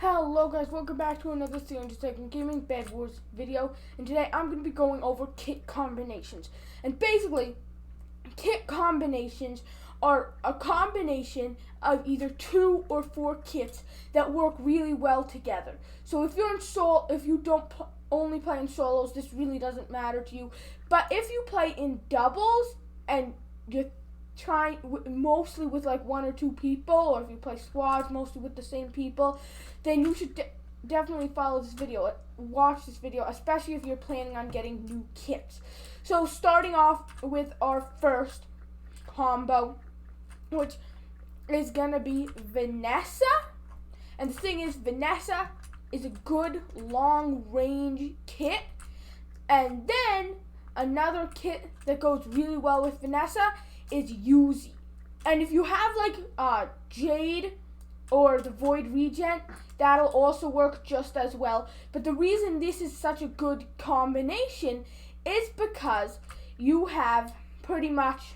Hello guys, welcome back to another Untitled Gaming BedWars video, and today I'm going to be going over kit combinations. And basically, kit combinations are a combination of either 2 or 4 kits that work really well together. So if you're if you don't only play in solos, this really doesn't matter to you. But if you play in doubles and you're trying mostly with like 1 or 2 people, or if you play squads mostly with the same people, then you should definitely follow this video, watch this video, especially if you're planning on getting new kits. So starting off with our first combo, which is gonna be Vanessa. And the thing is, Vanessa is a good long range kit. And then another kit that goes really well with Vanessa is Uzi. And if you have like Jade or the Void Regent, that'll also work just as well. But the reason this is such a good combination is because you have pretty much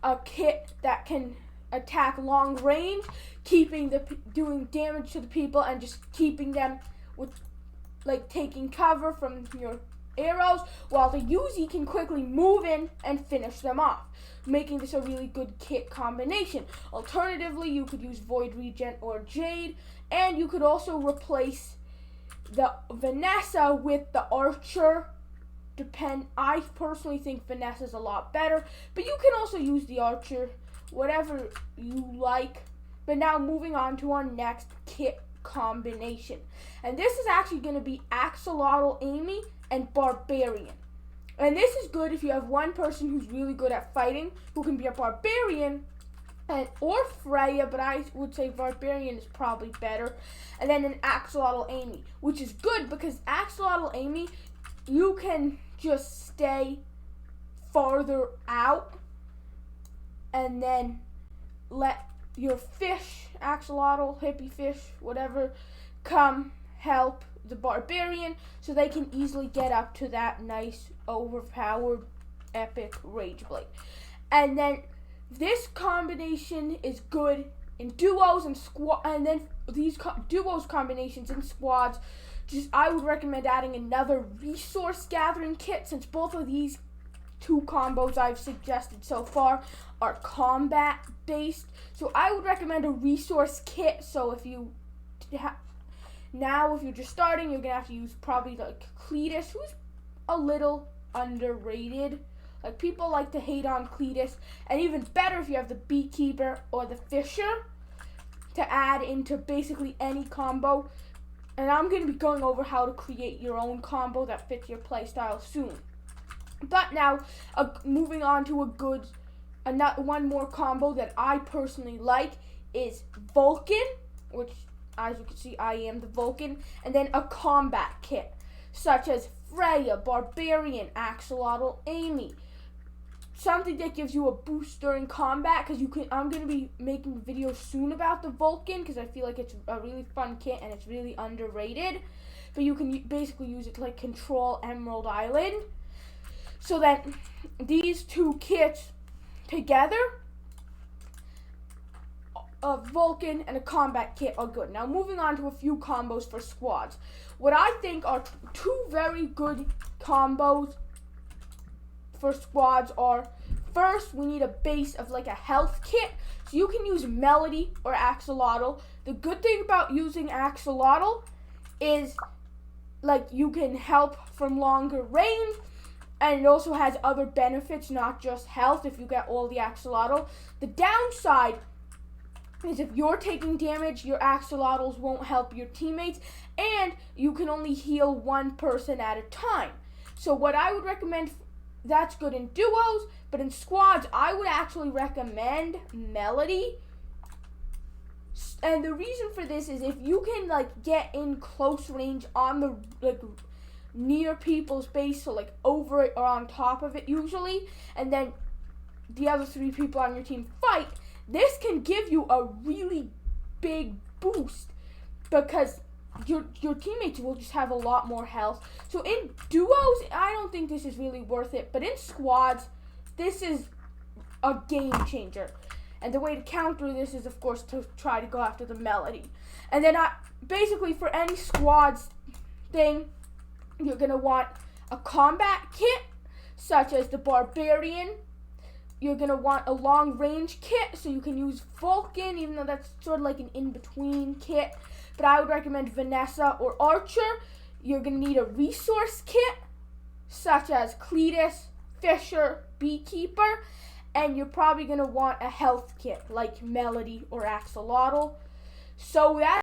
a kit that can attack long range, doing damage to the people and just keeping them with like taking cover from your arrows, while the Uzi can quickly move in and finish them off, making this a really good kit combination. Alternatively, you could use Void Regent or Jade, and you could also replace the Vanessa with the Archer. I personally think Vanessa's a lot better, but you can also use the Archer, whatever you like. But now moving on to our next kit combination, and this is actually going to be Axolotl Amy and Barbarian. And this is good if you have one person who's really good at fighting, who can be a Barbarian, or Freya, but I would say Barbarian is probably better. And then an Axolotl Amy, which is good because Axolotl Amy, you can just stay farther out and then let your fish, axolotl, hippie fish, whatever, come help the Barbarian so they can easily get up to that nice, overpowered, epic Rage Blade. And then this combination is good in duos and and then these duos combinations in squads, I would recommend adding another resource gathering kit, since both of these 2 combos I've suggested so far are combat based. So I would recommend a resource kit. So if you if you're just starting, you're gonna have to use probably like Cletus, who's a little underrated. Like, people like to hate on Cletus, and even better if you have the Beekeeper or the Fisher to add into basically any combo. And I'm going to be going over how to create your own combo that fits your playstyle soon. But now, moving on to one more combo that I personally like is Vulcan, which, as you can see, I am the Vulcan, and then a combat kit, such as Freya, Barbarian, Axolotl Amy. Something that gives you a boost during combat, because I'm going to be making videos soon about the Vulcan, because I feel like it's a really fun kit and it's really underrated. But you can basically use it to like control Emerald Island. So that these 2 kits together, a Vulcan and a combat kit, are good. Now moving on to a few combos for squads. What I think are 2 very good combos for squads are, first, we need a base of like a health kit. So you can use Melody or Axolotl. The good thing about using Axolotl is like you can help from longer range, and it also has other benefits, not just health, if you get all the Axolotl. The downside is if you're taking damage, your Axolotls won't help your teammates, and you can only heal 1 person at a time. So what I would recommend, that's good in duos, but in squads, I would actually recommend Melody. And the reason for this is if you can like get in close range on the near people's base, so like over it or on top of it usually, and then the other 3 people on your team fight, this can give you a really big boost because your teammates will just have a lot more health. So in duos, I don't think this is really worth it, but in squads, this is a game changer. And the way to counter this is, of course, to try to go after the melody. And then basically for any squads thing, you're going to want a combat kit, such as the barbarian. You're going to want a long range kit, so you can use Vulcan, even though that's sort of like an in-between kit. But I would recommend Vanessa or Archer. You're going to need a resource kit, such as Cletus, Fisher, Beekeeper. And you're probably going to want a health kit, like Melody or Axolotl. So that